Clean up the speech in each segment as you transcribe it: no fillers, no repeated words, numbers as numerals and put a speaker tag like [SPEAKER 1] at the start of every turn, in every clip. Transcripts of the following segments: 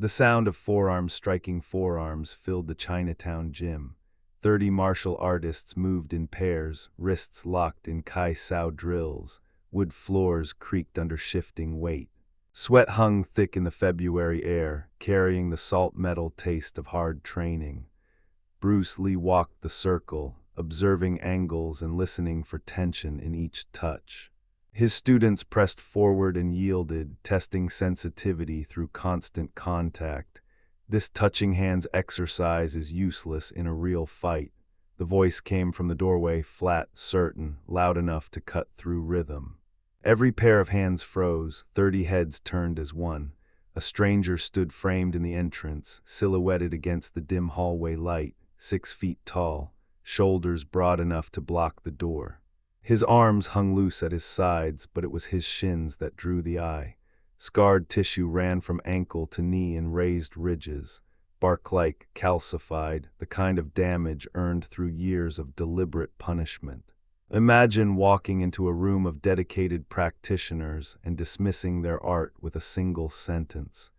[SPEAKER 1] The sound of forearms striking forearms filled the Chinatown gym. 30 martial artists moved in pairs, wrists locked in Kai Sao drills. Wood floors creaked under shifting weight. Sweat hung thick in the February air, carrying the salt metal taste of hard training. Bruce Lee walked the circle, observing angles and listening for tension in each touch. His students pressed forward and yielded, testing sensitivity through constant contact. This touching hands exercise is useless in a real fight. The voice came from the doorway, flat, certain, loud enough to cut through rhythm. Every pair of hands froze, 30 heads turned as one. A stranger stood framed in the entrance, silhouetted against the dim hallway light, 6 feet tall, shoulders broad enough to block the door. His arms hung loose at his sides, but it was his shins that drew the eye. Scarred tissue ran from ankle to knee in raised ridges, bark-like, calcified, the kind of damage earned through years of deliberate punishment. Imagine walking into a room of dedicated practitioners and dismissing their art with a single sentence.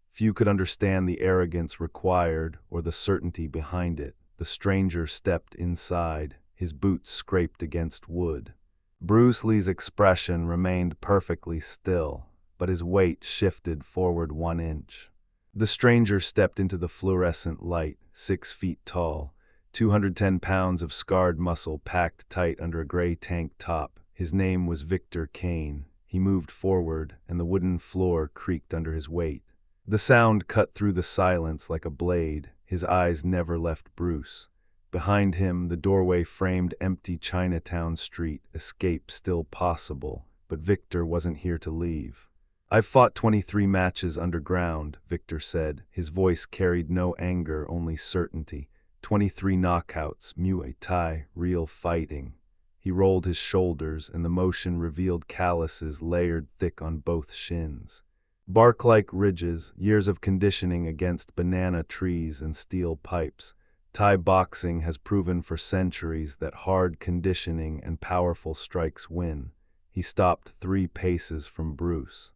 [SPEAKER 1] Few could understand the arrogance required or the certainty behind it. The stranger stepped inside, his boots scraped against wood. Bruce Lee's expression remained perfectly still, but his weight shifted forward 1 inch. The stranger stepped into the fluorescent light, 6 feet tall, 210 pounds of scarred muscle packed tight under a gray tank top. His name was Victor Kane. He moved forward, and the wooden floor creaked under his weight. The sound cut through the silence like a blade. His eyes never left Bruce. Behind him, the doorway framed empty Chinatown street, escape still possible, but Victor wasn't here to leave. "I've fought 23 matches underground," Victor said. His voice carried no anger, only certainty. 23 knockouts, Muay Thai, real fighting. He rolled his shoulders, and the motion revealed calluses layered thick on both shins. Bark-like ridges, years of conditioning against banana trees and steel pipes. Thai boxing has proven for centuries that hard conditioning and powerful strikes win. He stopped 3 paces from Bruce,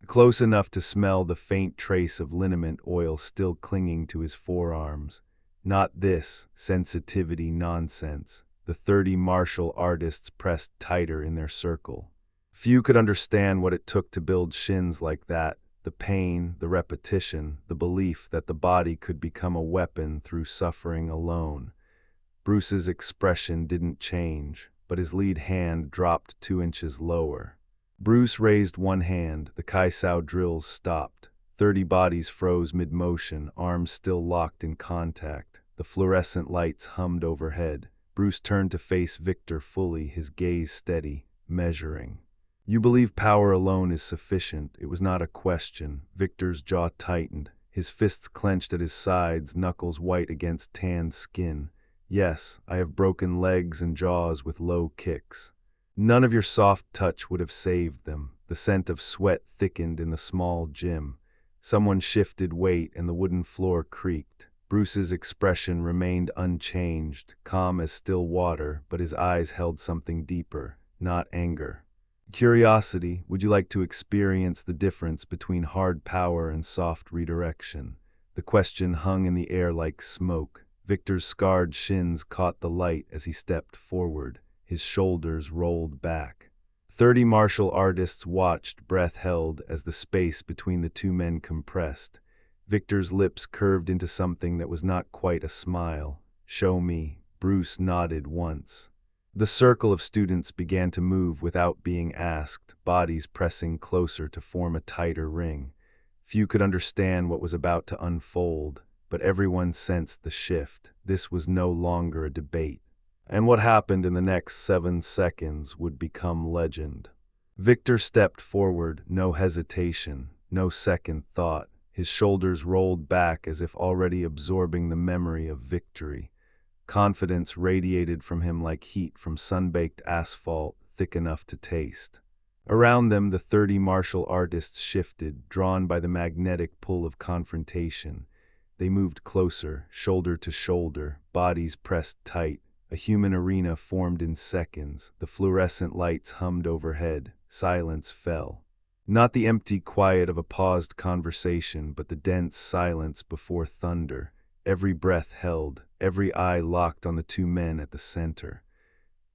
[SPEAKER 1] close enough to smell the faint trace of liniment oil still clinging to his forearms. Not this sensitivity nonsense. The 30 martial artists pressed tighter in their circle. Few could understand what it took to build shins like that. The pain, the repetition, the belief that the body could become a weapon through suffering alone. Bruce's expression didn't change, but his lead hand dropped 2 inches lower. Bruce raised one hand, the Kai Sao drills stopped. 30 bodies froze mid-motion, arms still locked in contact. The fluorescent lights hummed overhead. Bruce turned to face Victor fully, his gaze steady, measuring. "You believe power alone is sufficient." It was not a question. Victor's jaw tightened, his fists clenched at his sides, knuckles white against tanned skin. "Yes, I have broken legs and jaws with low kicks. None of your soft touch would have saved them." The scent of sweat thickened in the small gym. Someone shifted weight and the wooden floor creaked. Bruce's expression remained unchanged, calm as still water, but his eyes held something deeper, not anger. "Curiosity, would you like to experience the difference between hard power and soft redirection?" The question hung in the air like smoke. Victor's scarred shins caught the light as he stepped forward. His shoulders rolled back. 30 martial artists watched, breath held, as the space between the 2 men compressed. Victor's lips curved into something that was not quite a smile. "Show me." Bruce nodded once. The circle of students began to move without being asked, bodies pressing closer to form a tighter ring. Few could understand what was about to unfold, but everyone sensed the shift. This was no longer a debate. And what happened in the next 7 seconds would become legend. Victor stepped forward, no hesitation, no second thought. His shoulders rolled back as if already absorbing the memory of victory. Confidence radiated from him like heat from sun-baked asphalt, thick enough to taste. Around them, the 30 martial artists shifted, drawn by the magnetic pull of confrontation. They moved closer, shoulder to shoulder, bodies pressed tight. A human arena formed in seconds. The fluorescent lights hummed overhead. Silence fell. Not the empty quiet of a paused conversation, but the dense silence before thunder, every breath held, every eye locked on the two men at the center.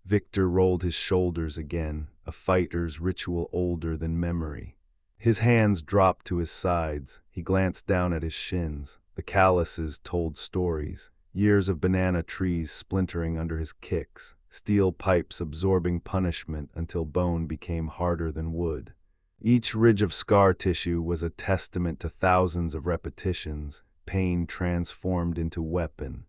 [SPEAKER 1] Victor rolled his shoulders again, a fighter's ritual older than memory. His hands dropped to his sides. He glanced down at his shins. The calluses told stories. Years of banana trees splintering under his kicks. Steel pipes absorbing punishment until bone became harder than wood. Each ridge of scar tissue was a testament to thousands of repetitions, pain transformed into weapon.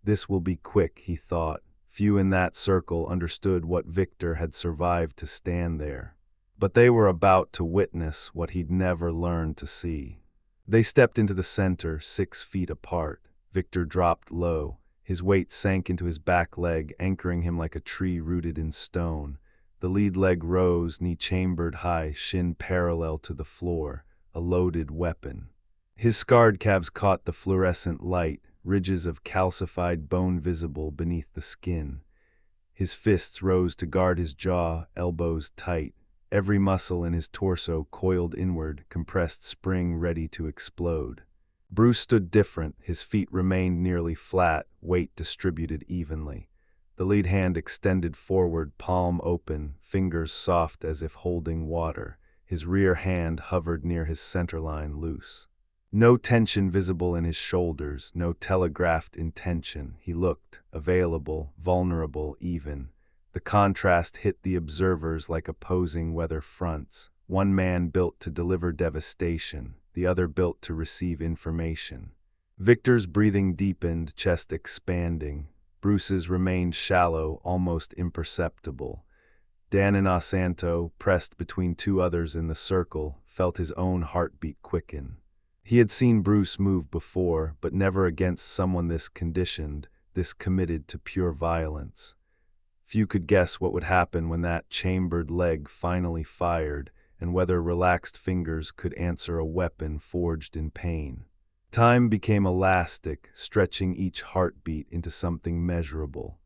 [SPEAKER 1] This will be quick, he thought. Few in that circle understood what Victor had survived to stand there. But they were about to witness what he'd never learned to see. They stepped into the center, 6 feet apart. Victor dropped low. His weight sank into his back leg, anchoring him like a tree rooted in stone. The lead leg rose, knee chambered high, shin parallel to the floor, a loaded weapon. His scarred calves caught the fluorescent light, ridges of calcified bone visible beneath the skin. His fists rose to guard his jaw, elbows tight, every muscle in his torso coiled inward, compressed spring ready to explode. Bruce stood different, his feet remained nearly flat, weight distributed evenly. The lead hand extended forward, palm open, fingers soft as if holding water. His rear hand hovered near his centerline, loose. No tension visible in his shoulders, no telegraphed intention. He looked, available, vulnerable even. The contrast hit the observers like opposing weather fronts. One man built to deliver devastation, the other built to receive information. Victor's breathing deepened, chest expanding. Bruce's remained shallow, almost imperceptible. Dramatizations, pressed between two others in the circle, felt his own heartbeat quicken. He had seen Bruce move before, but never against someone this conditioned, this committed to pure violence. Few could guess what would happen when that chambered leg finally fired, and whether relaxed fingers could answer a weapon forged in pain. Time became elastic, stretching each heartbeat into something measurable.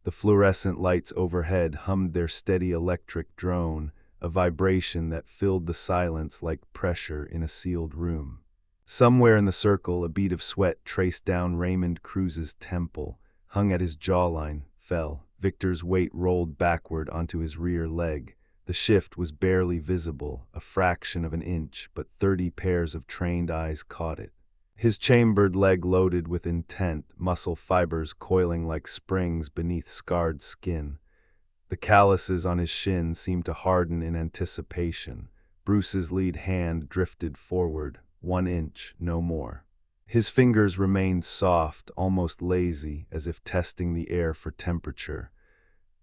[SPEAKER 1] The fluorescent lights overhead hummed their steady electric drone, a vibration that filled the silence like pressure in a sealed room. Somewhere in the circle, a bead of sweat traced down Raymond Cruz's temple, hung at his jawline, fell. Victor's weight rolled backward onto his rear leg. The shift was barely visible, a fraction of an inch, but 30 pairs of trained eyes caught it. His chambered leg loaded with intent, muscle fibers coiling like springs beneath scarred skin. The calluses on his shin seemed to harden in anticipation. Bruce's lead hand drifted forward, 1 inch, no more. His fingers remained soft, almost lazy, as if testing the air for temperature.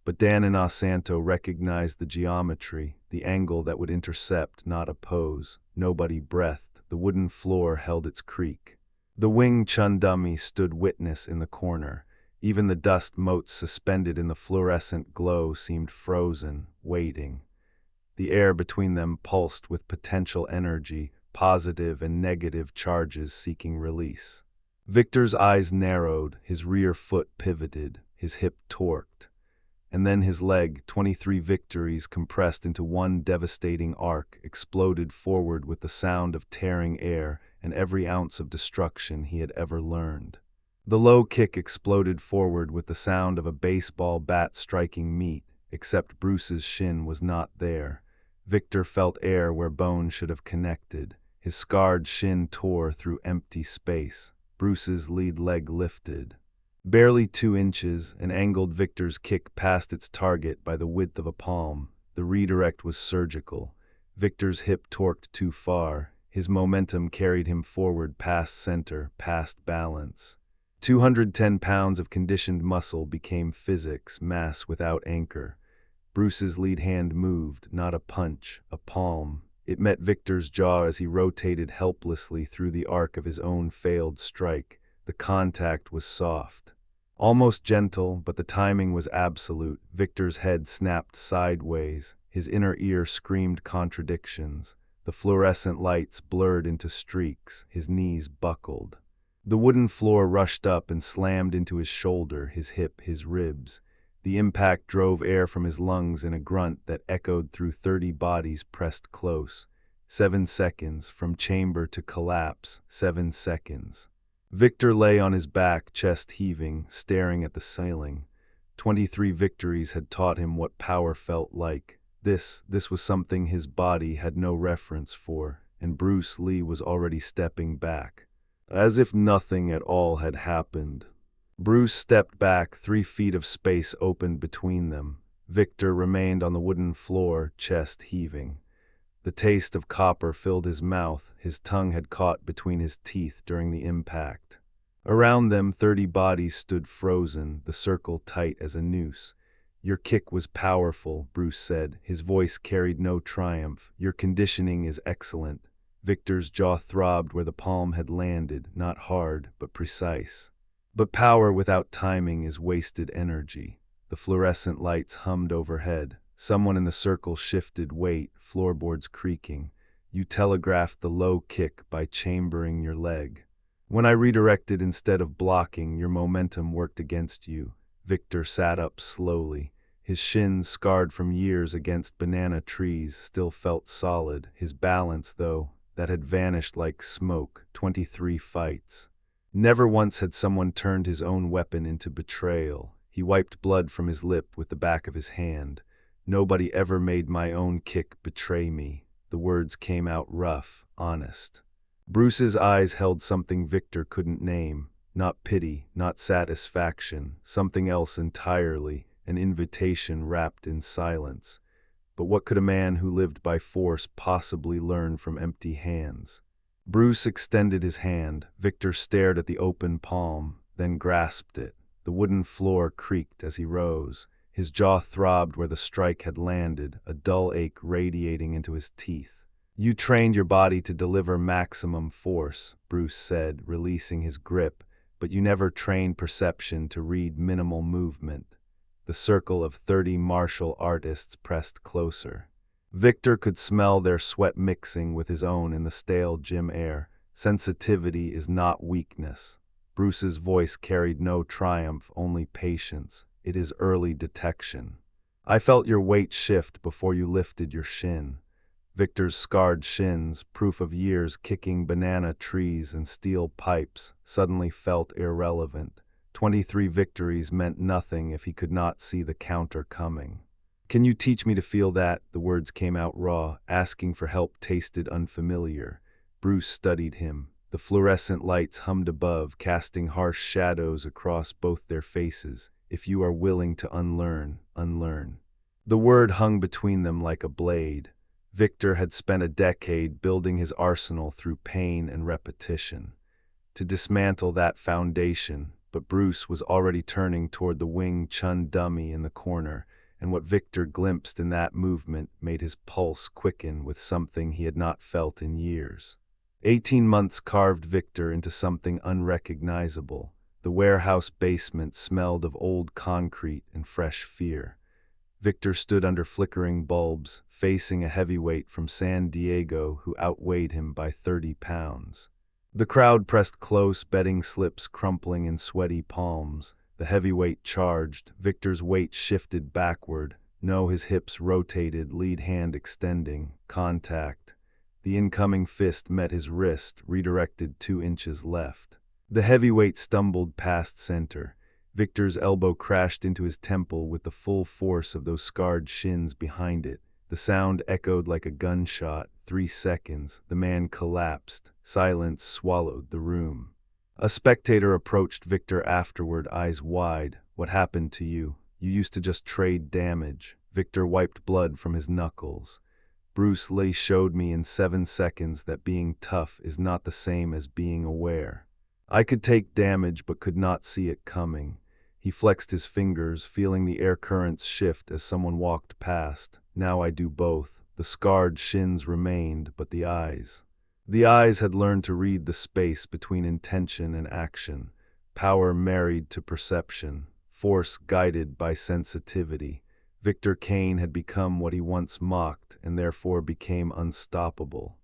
[SPEAKER 1] But Dramatizations recognized the geometry, the angle that would intercept, not oppose. Nobody breathed. The wooden floor held its creak. The Wing Chun dummy stood witness in the corner. Even the dust motes suspended in the fluorescent glow seemed frozen, waiting. The air between them pulsed with potential energy, positive and negative charges seeking release. Victor's eyes narrowed, his rear foot pivoted, his hip torqued. And then his leg, 23 victories compressed into one devastating arc, exploded forward with the sound of tearing air and every ounce of destruction he had ever learned. The low kick exploded forward with the sound of a baseball bat striking meat, except Bruce's shin was not there. Victor felt air where bone should have connected. His scarred shin tore through empty space. Bruce's lead leg lifted. Barely 2 inches, and angled Victor's kick past its target by the width of a palm. The redirect was surgical. Victor's hip torqued too far. His momentum carried him forward past center, past balance. 210 pounds of conditioned muscle became physics, mass without anchor. Bruce's lead hand moved, not a punch, a palm. It met Victor's jaw as he rotated helplessly through the arc of his own failed strike. The contact was soft. Almost gentle, but the timing was absolute. Victor's head snapped sideways. His inner ear screamed contradictions. The fluorescent lights blurred into streaks. His knees buckled. The wooden floor rushed up and slammed into his shoulder, his hip, his ribs. The impact drove air from his lungs in a grunt that echoed through 30 bodies pressed close. 7 seconds. From chamber to collapse. 7 seconds. Victor lay on his back, chest heaving, staring at the ceiling. 23 victories had taught him what power felt like. This was something his body had no reference for, and Bruce Lee was already stepping back, as if nothing at all had happened. Bruce stepped back, 3 feet of space opened between them. Victor remained on the wooden floor, chest heaving. The taste of copper filled his mouth, his tongue had caught between his teeth during the impact. Around them 30 bodies stood frozen, the circle tight as a noose. "Your kick was powerful," Bruce said. His voice carried no triumph. "Your conditioning is excellent." Victor's jaw throbbed where the palm had landed, not hard, but precise. But power without timing is wasted energy. The fluorescent lights hummed overhead. Someone in the circle shifted weight, floorboards creaking. "You telegraphed the low kick by chambering your leg. When I redirected instead of blocking, your momentum worked against you." Victor sat up slowly. His shins, scarred from years against banana trees, still felt solid. His balance, though, that had vanished like smoke. 23 fights. Never once had someone turned his own weapon into betrayal. He wiped blood from his lip with the back of his hand. "Nobody ever made my own kick betray me." The words came out rough, honest. Bruce's eyes held something Victor couldn't name. Not pity, not satisfaction, something else entirely, an invitation wrapped in silence. But what could a man who lived by force possibly learn from empty hands? Bruce extended his hand. Victor stared at the open palm, then grasped it. The wooden floor creaked as he rose. His jaw throbbed where the strike had landed, a dull ache radiating into his teeth. "You trained your body to deliver maximum force," Bruce said, releasing his grip, "but you never trained perception to read minimal movement." The circle of 30 martial artists pressed closer. Victor could smell their sweat mixing with his own in the stale gym air. Sensitivity is not weakness. Bruce's voice carried no triumph, only patience. It is early detection. "I felt your weight shift before you lifted your shin." Victor's scarred shins, proof of years kicking banana trees and steel pipes, suddenly felt irrelevant. 23 victories meant nothing if he could not see the counter coming. "Can you teach me to feel that?" The words came out raw. Asking for help tasted unfamiliar. Bruce studied him. The fluorescent lights hummed above, casting harsh shadows across both their faces. "If you are willing to unlearn, unlearn." The word hung between them like a blade. Victor had spent a decade building his arsenal through pain and repetition. To dismantle that foundation, but Bruce was already turning toward the Wing Chun dummy in the corner, and what Victor glimpsed in that movement made his pulse quicken with something he had not felt in years. 18 months carved Victor into something unrecognizable. The warehouse basement smelled of old concrete and fresh fear. Victor stood under flickering bulbs, facing a heavyweight from San Diego who outweighed him by 30 pounds. The crowd pressed close, betting slips crumpling in sweaty palms. The heavyweight charged. Victor's weight shifted backward. No, his hips rotated, lead hand extending. Contact. The incoming fist met his wrist, redirected 2 inches left. The heavyweight stumbled past center. Victor's elbow crashed into his temple with the full force of those scarred shins behind it. The sound echoed like a gunshot. 3 seconds. The man collapsed. Silence swallowed the room. A spectator approached Victor afterward, eyes wide. "What happened to you? You used to just trade damage." Victor wiped blood from his knuckles. "Bruce Lee showed me in 7 seconds that being tough is not the same as being aware. I could take damage but could not see it coming." He flexed his fingers, feeling the air currents shift as someone walked past. "Now I do both." The scarred shins remained, but the eyes. The eyes had learned to read the space between intention and action. Power married to perception. Force guided by sensitivity. Victor Kane had become what he once mocked, and therefore became unstoppable.